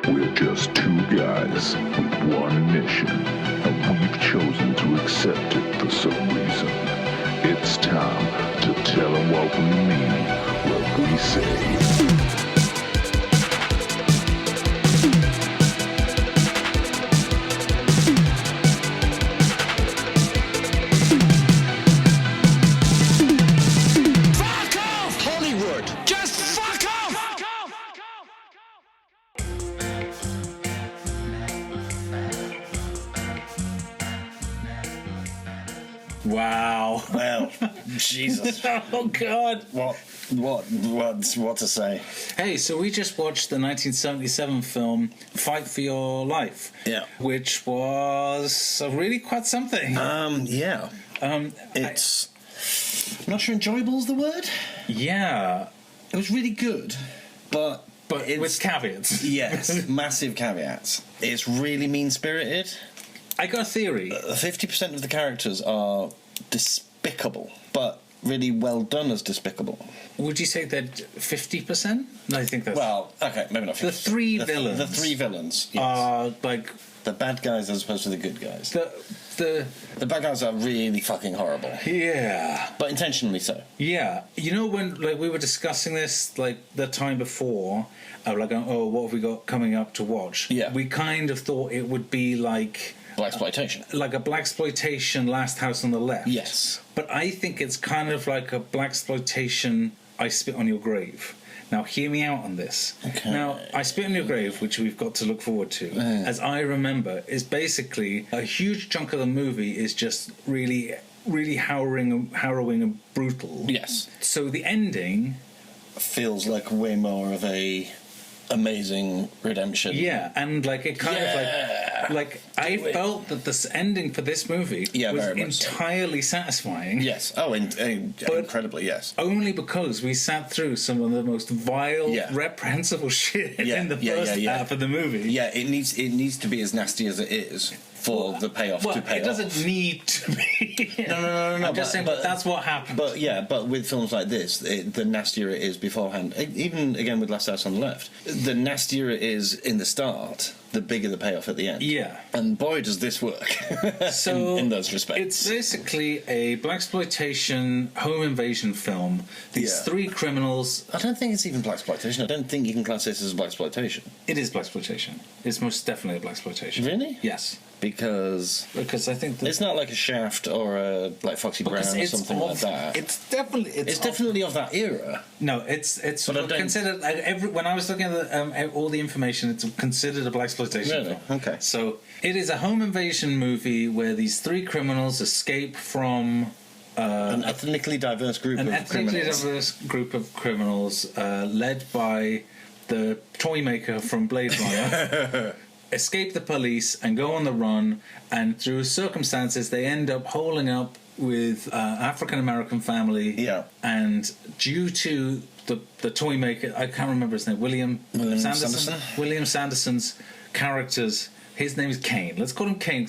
We're just two guys with one mission, and we've chosen to accept it for some reason. It's time to tell them what we mean, what we say. Wow. Well, Jesus. Oh, God. What to say? Hey, so we just watched the 1977 film Fight for Your Life. Yeah. Which was really quite something. Yeah. It's... I'm not sure enjoyable is the word. Yeah. It was really good, but it's, with caveats. Yes, massive caveats. It's really mean-spirited. I got a theory. 50% of the characters are despicable, but really well done as despicable. Would you say that 50%? No, I think that's... Well, okay, maybe not 50%. The three villains. The three villains, yes. Are, like... The bad guys as opposed to the good guys. The bad guys are really fucking horrible. Yeah. But intentionally so. Yeah. You know when we were discussing this the time before, what have we got coming up to watch? Yeah. We kind of thought it would be like... Blaxploitation. Like a blaxploitation Last House on the Left. Yes. But I think it's kind of like a blaxploitation I Spit on Your Grave. Now, hear me out on this. Okay. Now, I Spit on Your Grave, which we've got to look forward to, as I remember, is basically a huge chunk of the movie is just really, really harrowing and brutal. Yes. So the ending... feels like way more of a amazing redemption. Yeah, and it kind of I felt that this ending for this movie was entirely satisfying. Yes. Oh, incredibly, yes. Only because we sat through some of the most vile, reprehensible shit in the first half of the movie. Yeah, it needs to be as nasty as it is for the payoff to pay off. It doesn't need to be. No. I'm just saying, but that's what happened. But with films like this, the nastier it is beforehand, even again with Last House on the Left, the nastier it is in the start, the bigger the payoff at the end. Yeah. And boy, does this work so in those respects. It's basically a blaxploitation home invasion film. These three criminals... I don't think it's even blaxploitation. I don't think you can class this as blaxploitation. It is blaxploitation. It's most definitely a blaxploitation. Really? Yes. Because I think it's not like a Shaft or a Foxy Brown or something like that. It's definitely of that era. No, it's considered when I was looking at all the information, it's considered a blaxploitation film. Okay. So it is a home invasion movie where these three criminals escape from an ethnically diverse group of criminals led by the toy maker from Blade Runner. Escape the police and go on the run, and through circumstances they end up holing up with African-American family. Yeah. And due to the toy maker, I can't remember his name, William Sanderson? William Sanderson's characters, his name is Kane. Let's call him Kane.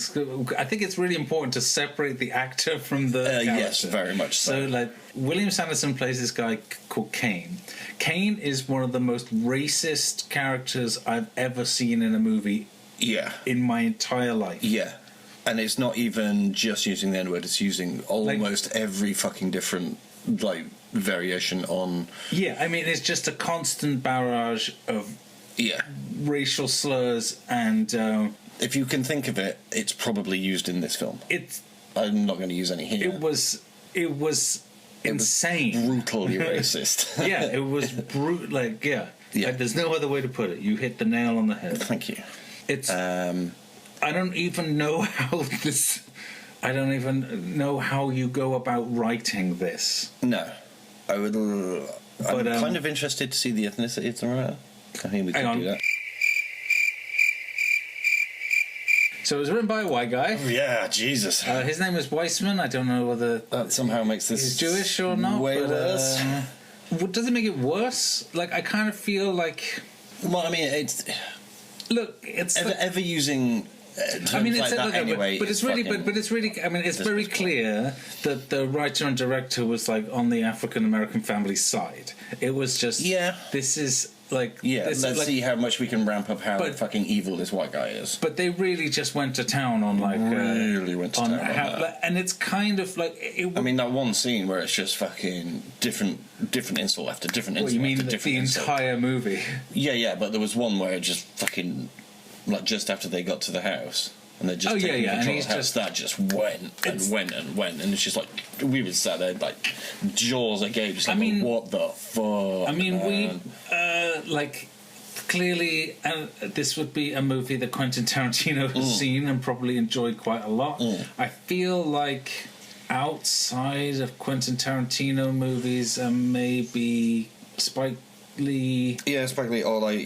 I think it's really important to separate the actor from the character. Yes, very much so. So, William Sanderson plays this guy called Kane. Kane is one of the most racist characters I've ever seen in a movie in my entire life. Yeah. And it's not even just using the N-word, it's using almost every fucking different, variation on... Yeah, I mean, it's just a constant barrage of racial slurs and... if you can think of it, it's probably used in this film. I'm not going to use any here. It was insane. Brutally racist. Yeah, it was brutal. There's no other way to put it. You hit the nail on the head. Thank you. It's... I don't even know how this... I don't even know how you go about writing this. No. I'm kind of interested to see the ethnicity it's around. I think we can do that. So it was written by a white guy. Yeah, Jesus. His name was Weissman. I don't know whether... That somehow makes this... He's Jewish or not. Way worse. Does it make it worse? I kind of feel like... Well, I mean, it's... Look, it's... Ever using... I mean, it's anyway, but it's really, but it's really. I mean, it's very clear that the writer and director was on the African American family side. It was just, this is like let's see how much we can ramp up how fucking evil this white guy is. But they really just went to town on like really went to town on that. And it's kind of like I mean, that one scene where it's just fucking different insult after different insult. What, you mean after different the insult. entire movie? Yeah, but there was one where it just fucking like just after they got to the house. And they're just taking control of the house. That just went, and it's just like we were sat there like jaws agape, just like what the fuck. I mean, man? we like clearly, this would be a movie that Quentin Tarantino has seen and probably enjoyed quite a lot. I feel like outside of Quentin Tarantino movies, maybe Spike Lee. Yeah, Spike Lee, or like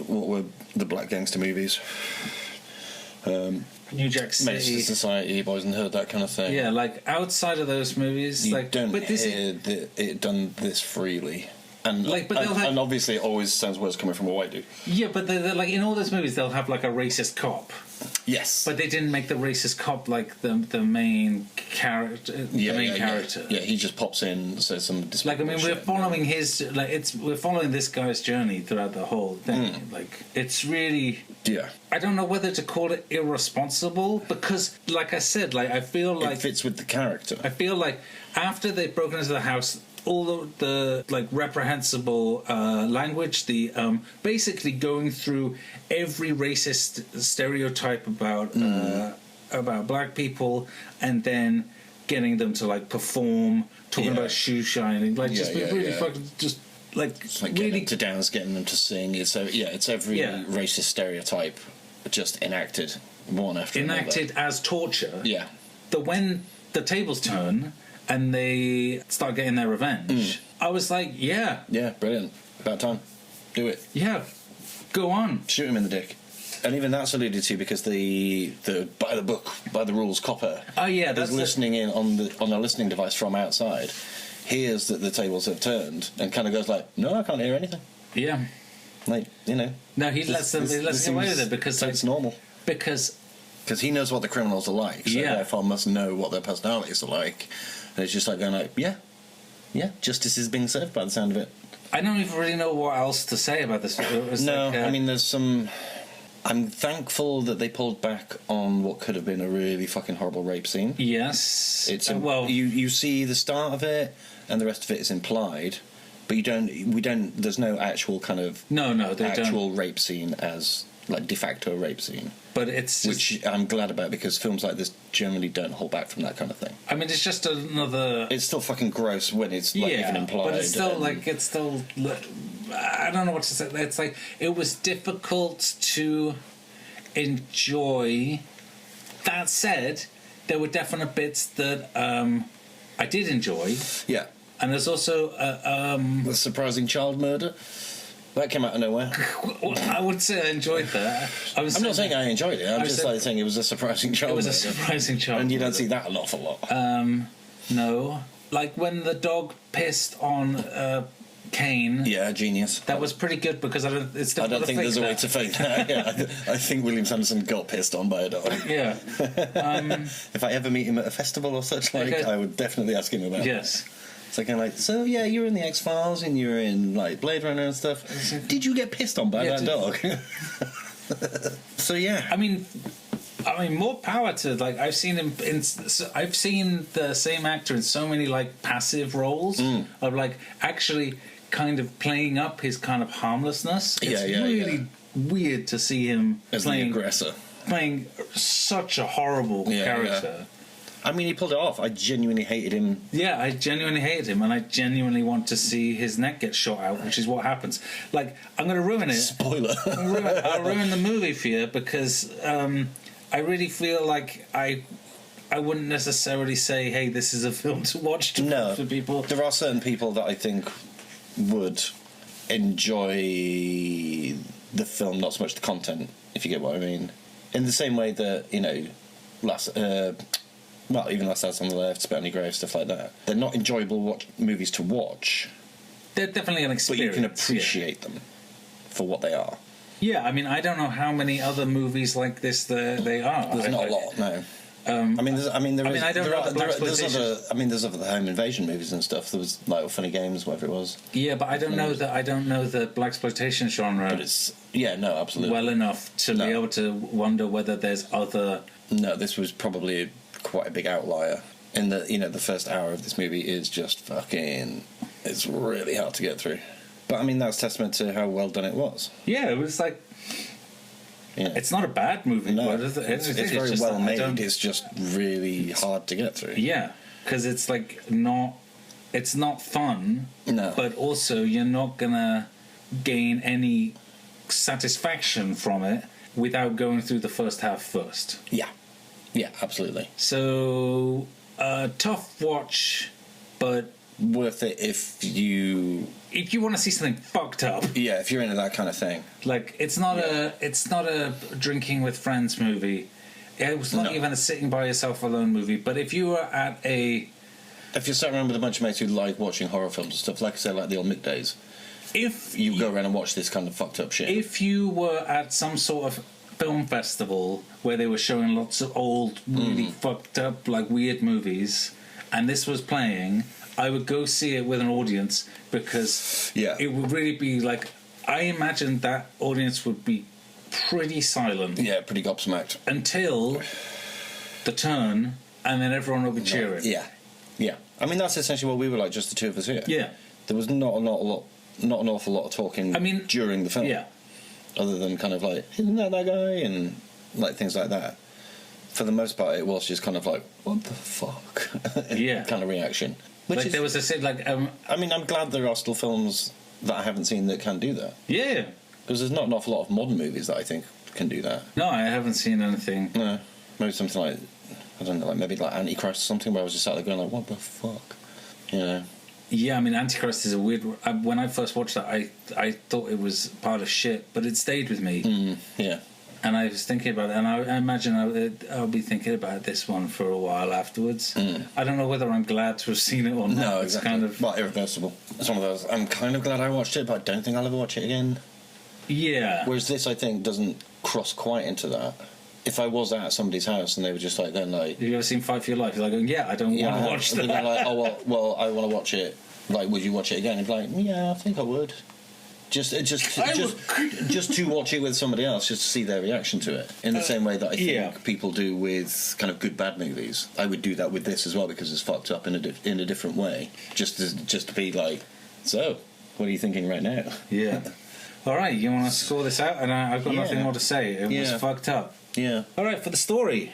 what were the black gangster movies? New Jack City, Menace to Society, Boys in the Hood, that kind of thing. Yeah, like outside of those movies, you like don't hear it done this freely, and like, and obviously it always sounds worse coming from a white dude. Yeah, but they're like in all those movies, they'll have like a racist cop. Yes, but they didn't make the racist cop like the main character. Character. Yeah, he just pops in, says some. Like, I mean, we're following his we're following this guy's journey throughout the whole thing. Like, it's really. Yeah. I don't know whether to call it irresponsible because, like I said, like I feel like it fits with the character. I feel like after they've broken into the house, all the like reprehensible language, the basically going through every racist stereotype about black people, and then getting them to like perform, talking about shoe shining, like fucking just. Like, it's like really getting them to dance, getting them to sing. It's every racist stereotype just enacted one after another. Enacted as torture. Yeah. When the tables turn and they start getting their revenge, I was like, yeah, brilliant, about time, do it. Yeah, go on, shoot him in the dick. And even that's alluded to because the by the book, by the rules copper. Oh yeah, that's listening in on a listening device from outside. Hears that the tables have turned and kind of goes like, no, I can't hear anything. Yeah, like No, he lets them get away with it because it's normal. Because he knows what the criminals are like, so therefore must know what their personalities are like. And it's just like going like, yeah, justice is being served by the sound of it. I don't even really know what else to say about this. I mean, there's some. I'm thankful that they pulled back on what could have been a really fucking horrible rape scene. Yes, it's you see the start of it. And the rest of it is implied, but there's no actual kind of actual rape scene as like de facto rape scene. But it's which I'm glad about because films like this generally don't hold back from that kind of thing. I mean, it's just another. It's still fucking gross when it's like even implied. But it's still I don't know what to say. It's like it was difficult to enjoy. That said, there were definite bits that I did enjoy. Yeah. And there's also the surprising child murder that came out of nowhere. I would say I enjoyed that. I'm not saying I enjoyed it. I'm just saying it was a surprising child. It was murder. A surprising child, and you don't see that an awful lot. No, like when the dog pissed on Kane. Yeah, genius. That was pretty good because I don't think there's a way to fake that. Yeah, I think William Sanderson got pissed on by a dog. Yeah. If I ever meet him at a festival or such, I would definitely ask him about. Yes. It's like, so yeah, you were in the X-Files and you were in like Blade Runner and stuff. Did you get pissed on by that dog? So yeah. I mean, more power to like. I've seen him I've seen the same actor in so many like passive roles of like actually kind of playing up his kind of harmlessness. It's really weird to see him as the aggressor, playing such a horrible character. Yeah. I mean, he pulled it off. I genuinely hated him. Yeah, I genuinely hated him, and I genuinely want to see his neck get shot out, which is what happens. Like, I'm going to ruin it. Spoiler. I'll ruin the movie for you because I really feel like I wouldn't necessarily say, hey, this is a film to watch for people. There are certain people that I think would enjoy the film, not so much the content, if you get what I mean. In the same way that, even Last House on the Left, Spit on Your Grave, stuff like that. They're not enjoyable movies to watch. They're definitely an experience. But you can appreciate them for what they are. Yeah, I mean, I don't know how many other movies like this they are. There's not a lot, no. there's other home invasion movies and stuff. There was like Funny Games, whatever it was. Yeah, but I don't know the blaxploitation genre. But it's absolutely well enough to be able to wonder whether there's other. No, this was probably quite a big outlier. In the the first hour of this movie is just fucking. It's really hard to get through. But I mean, that's testament to how well done it was. Yeah, it was like. Yeah. It's not a bad movie. No, but it's very well made. It's just really hard to get through. Yeah, because it's like it's not fun. No, but also you're not gonna gain any satisfaction from it without going through the first half first. Yeah, absolutely. So tough watch, but worth it if you want to see something fucked up. Yeah, if you're into that kind of thing. Like it's not a drinking with friends movie. It was not even a sitting by yourself alone movie. But if you were if you're sat around with a bunch of mates who like watching horror films and stuff, like I say, like the old Mick days, if you go around and watch this kind of fucked up shit. If you were at some sort of film festival where they were showing lots of old, really fucked up, like weird movies, and this was playing, I would go see it with an audience because it would really be like, I imagine that audience would be pretty silent. Yeah, pretty gobsmacked. Until the turn, and then everyone will be cheering. Yeah. I mean, that's essentially what we were like, just the two of us here. Yeah. There was not an awful lot of talking during the film. Yeah. Other than kind of like, isn't that guy? And like things like that. For the most part, it was just kind of like, what the fuck? Yeah. kind of reaction. Which there was I mean, I'm glad there are still films that I haven't seen that can do that. Yeah. Because there's not an awful lot of modern movies that I think can do that. No, I haven't seen anything. No. Maybe something like, I don't know, like maybe like Antichrist or something, where I was just sat there going like, what the fuck? You know? Yeah, I mean, Antichrist is a weird... when I first watched that, I thought it was part of shit, but it stayed with me. Yeah. And I was thinking about it, and I imagine I'll be thinking about this one for a while afterwards. I don't know whether I'm glad to have seen it or not. No, exactly. It's kind of... Well, irreversible. It's one of those, I'm kind of glad I watched it, but I don't think I'll ever watch it again. Yeah. Whereas this, I think, doesn't cross quite into that. If I was at somebody's house and they were just like, then like... Have you ever seen Fight for Your Life? You're like, yeah, I don't want to watch that. They're like, oh, well, I want to watch it. Like, would you watch it again? And be like, yeah, I think I would. Just to watch it with somebody else, just to see their reaction to it. In the same way that I think people do with kind of good bad movies. I would do that with this as well, because it's fucked up in a different way. Just to be like, so, what are you thinking right now? Yeah. All right, you want to score this out? And I've got nothing more to say. It was fucked up. Yeah. All right, for the story.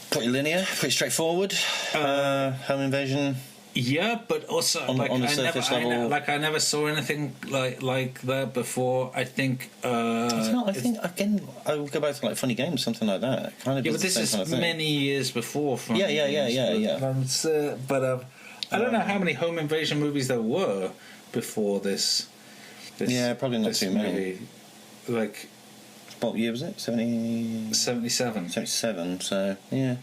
Pretty linear, pretty straightforward. Home invasion. Yeah, but also on a surface level. I never saw anything like that before. I think. I think again, I would go back to like Funny Games, something like that. Kind of. Yeah, but this is kind of many years before. Yeah. But I don't know how many home invasion movies there were before this. Yeah, probably not too many. Like, what year was it? 77. 77. So yeah.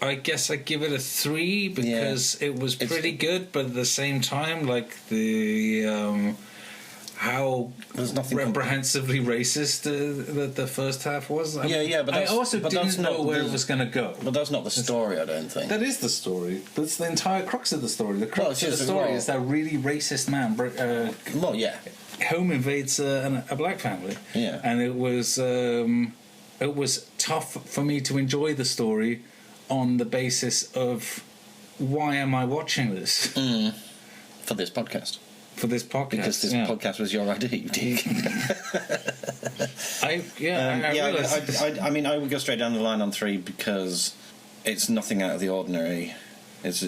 I guess I give it a 3 because it was pretty good, but at the same time, like the how reprehensively racist the first half was. But I also didn't know where it was going to go. But that's not the story, I don't think. That is the story. That's the entire crux of the story. The crux of the story is that really racist man. Home invades a black family. Yeah, and it was tough for me to enjoy the story on the basis of why am I watching this? For this podcast. Because this podcast was your idea, you dig. I mean, I would go straight down the line on 3 because it's nothing out of the ordinary. It's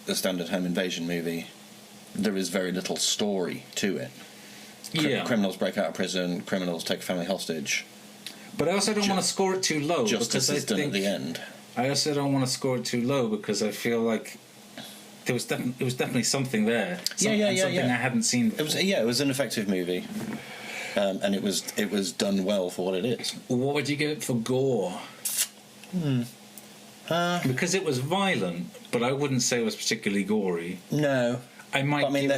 a standard home invasion movie. There is very little story to it. Criminals break out of prison, criminals take a family hostage. But I also don't want to score it too low. Justice is done at the end. I also don't want to score it too low because I feel like it was definitely something there. Something I hadn't seen before. It was an effective movie, and it was done well for what it is. What would you give it for gore? Because it was violent, but I wouldn't say it was particularly gory. No, I might. But, I mean,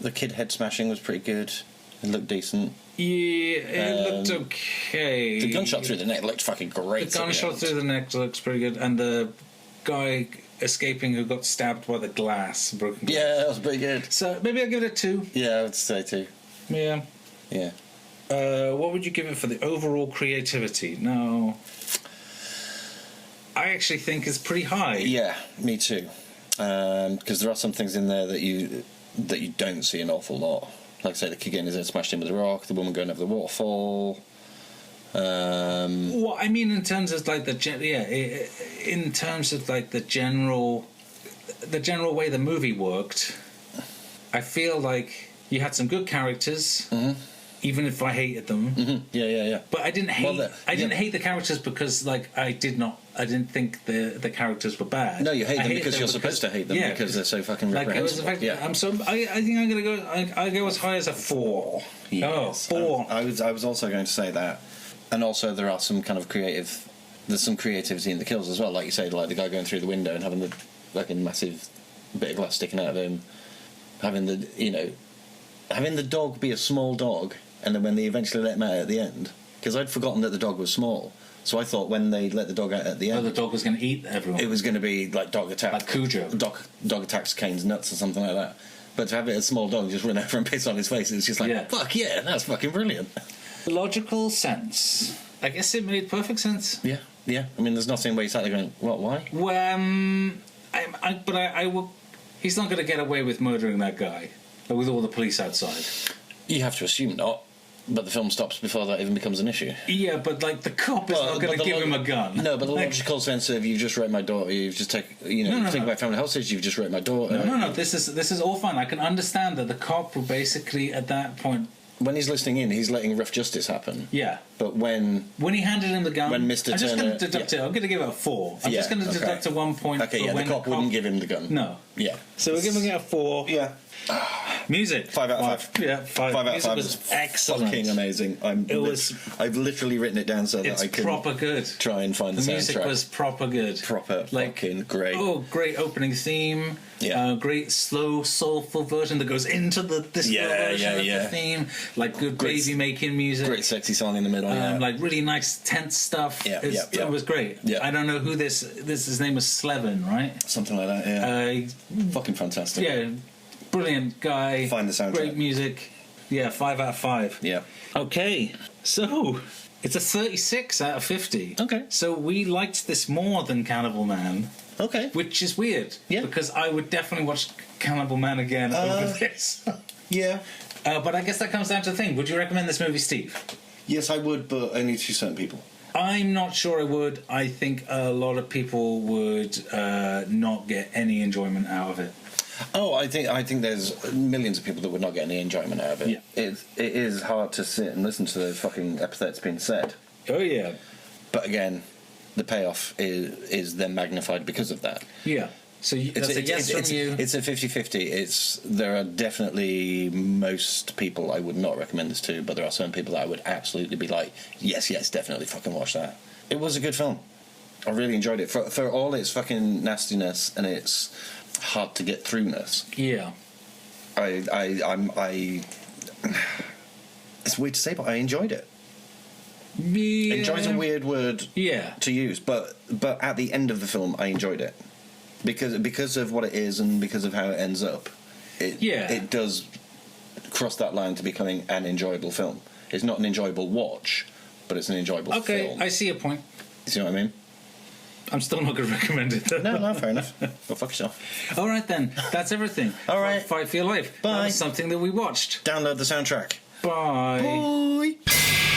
the kid head smashing was pretty good. It looked decent. Yeah, it looked okay. The gunshot through the neck looked fucking great. The gunshot through the neck looks pretty good, and the guy escaping who got stabbed by the broken glass. Yeah, that was pretty good. So maybe I'll give it a 2. Yeah, I would say 2. Yeah. Yeah. What would you give it for the overall creativity? No, I actually think it's pretty high. Yeah, me too. Because there are some things in there that you don't see an awful lot. Like I say, the kid getting his head smashed in with a rock, the woman going over the waterfall. Well, I mean, in terms of like in terms of like the general way the movie worked, I feel like you had some good characters. Mm-hmm. Even if I hated them, yeah. But I didn't hate. I didn't hate the characters because, like, I didn't think the characters were bad. No, you hate them because you're supposed to hate them because they're so fucking reprehensible. Like, I think I'm gonna go. I go as high as a 4. Yes. Oh, 4. I was also going to say that, and also there are some kind of creative. There's some creativity in the kills as well, like you say, like the guy going through the window and having the fucking massive bit of glass sticking out of him, having the dog be a small dog. And then when they eventually let him out at the end, because I'd forgotten that the dog was small, so I thought when they let the dog out at the end, the dog was going to eat everyone. It was going to be like dog attack, like Cujo. Dog attacks Kane's nuts or something like that. But to have it a small dog just run over and piss on his face, it's just like fuck yeah, that's fucking brilliant. Logical sense. I guess it made perfect sense. Yeah. I mean, there's nothing where you sat there going, what? Why? Well, I will. He's not going to get away with murdering that guy with all the police outside. You have to assume not. But the film stops before that even becomes an issue. Yeah, but like the cop is not going to give him a gun. No, but the logical sense of you've just raped my daughter, you've just taken my family hostage, you've just raped my daughter. No. This is all fine. I can understand that the cop will basically at that point. When he's listening in, he's letting rough justice happen. Yeah. But when he handed him the gun, when Mr. I'm just Turner, going to deduct it. I'm going to give it a 4. I'm just going to deduct to 1 point. Okay, yeah, the cop wouldn't give him the gun. No. Yeah. So we're giving it a 4. Yeah. Music 5 out of 5. Yeah, 5 out of 5 Music was excellent. Fucking amazing. I've literally written it down so that I can proper good. Try and find the soundtrack. The music was proper good. Fucking great. Oh, great opening theme. Yeah. Great slow soulful version that goes into the disco version of the theme. Like good baby making music. Great sexy song in the middle. Like really nice tense stuff. It was great. Yeah. I don't know who his name was Slevin, right? Something like that. Yeah. Fucking fantastic. Yeah. Brilliant guy. Find the soundtrack. Great music. Yeah, 5 out of 5. Yeah. Okay, so it's a 36 out of 50. Okay. So we liked this more than Cannibal Man. Okay. Which is weird. Yeah. Because I would definitely watch Cannibal Man again over this. Yeah. But I guess that comes down to the thing. Would you recommend this movie, Steve? Yes, I would, but only to certain people. I'm not sure I would. I think a lot of people would not get any enjoyment out of it. Oh, I think there's millions of people that would not get any enjoyment out of it. Yeah. It is hard to sit and listen to the fucking epithets being said. Oh, yeah. But again, the payoff is then magnified because of that. Yeah. So that's a yes from you. It's a 50-50. There are definitely most people I would not recommend this to, but there are some people that I would absolutely be like, yes, definitely fucking watch that. It was a good film. I really enjoyed it. For all its fucking nastiness and its hard to get throughness. Yeah. It's weird to say, but I enjoyed it. Yeah. Enjoy's a weird word to use, but at the end of the film I enjoyed it. Because of what it is and because of how it ends up. It does cross that line to becoming an enjoyable film. It's not an enjoyable watch, but it's an enjoyable film. Okay, I see your point. You see what I mean? I'm still not going to recommend it. No, fair enough. Go fuck yourself. All right, then. That's everything. All right. Fight for your life. Bye. That was something that we watched. Download the soundtrack. Bye. Bye.